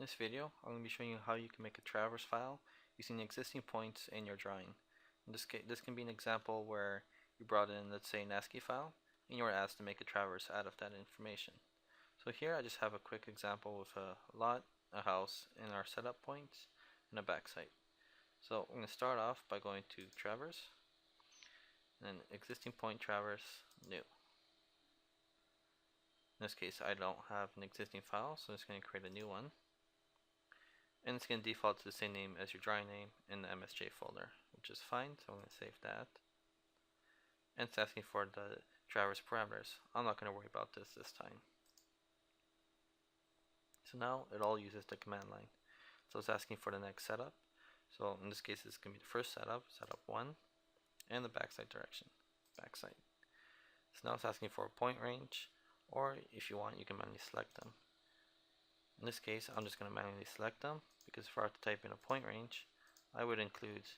In this video, I'm going to be showing you how you can make a traverse file using the existing points in your drawing. In this case, this can be an example where you brought in, let's say, an ASCII file, and you were asked to make a traverse out of that information. So here I just have a quick example with a lot, a house, and our setup points, and a backside. So I'm going to start off by going to traverse, and then existing point traverse, new. In this case, I don't have an existing file, so I'm just going to create a new one. And it's going to default to the same name as your drawing name in the MSJ folder, which is fine, so I'm going to save that. And it's asking for the traverse parameters. I'm not going to worry about this time. So now it all uses the command line. So it's asking for the next setup. So in this case, it's going to be the first setup, setup 1, and the backside direction, backside. So now it's asking for a point range, or if you want, you can manually select them. In this case, I'm just going to manually select them, because if I were to type in a point range, I would include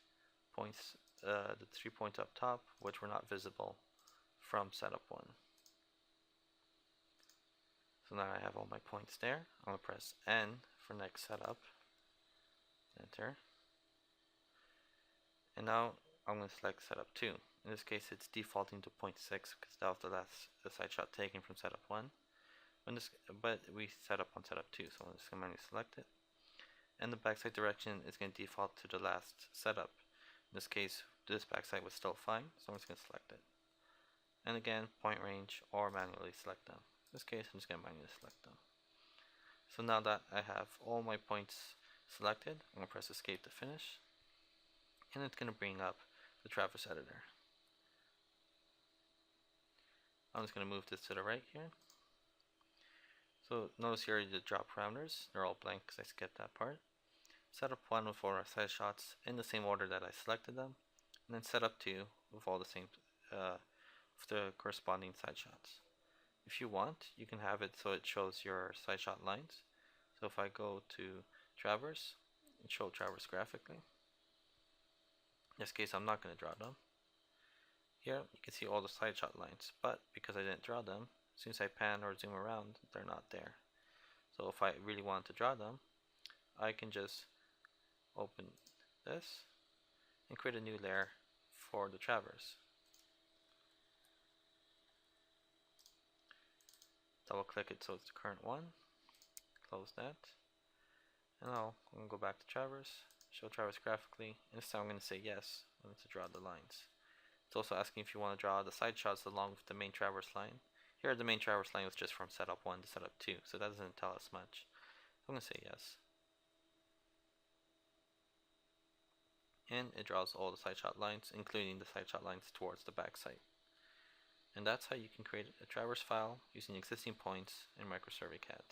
points, the 3 points up top, which were not visible from setup 1. So now I have all my points there. I'm going to press N for next setup, enter. And now I'm going to select setup 2. In this case, it's defaulting to 0.6 because that was the last side shot taken from setup 1. But we set up on setup 2, so I'm just going to manually select it. And the backside direction is going to default to the last setup. In this case, this backside was still fine, so I'm just going to select it. And again, point range or manually select them. In this case, I'm just going to manually select them. So now that I have all my points selected, I'm going to press escape to finish. And it's going to bring up the traverse editor. I'm just going to move this to the right here. So notice here the drop parameters, they're all blank because I skipped that part. Setup 1 with all our side shots in the same order that I selected them, and then setup 2 with all the same, with the corresponding side shots. If you want, you can have it so it shows your side shot lines. So if I go to traverse and show traverse graphically, in this case I'm not going to draw them. Here you can see all the side shot lines, but because I didn't draw them, as soon as I pan or zoom around, they're not there. So if I really want to draw them, I can just open this and create a new layer for the traverse. Double click it so it's the current one, close that, and now I'm going to go back to traverse, show traverse graphically, and this time I'm going to say yes, I want to draw the lines. It's also asking if you want to draw the side shots along with the main traverse line. Here the main traverse line was just from setup 1 to setup 2, so that doesn't tell us much. So I'm going to say yes. And it draws all the side shot lines, including the side shot lines towards the back side. And that's how you can create a traverse file using existing points in Microsurvey CAD.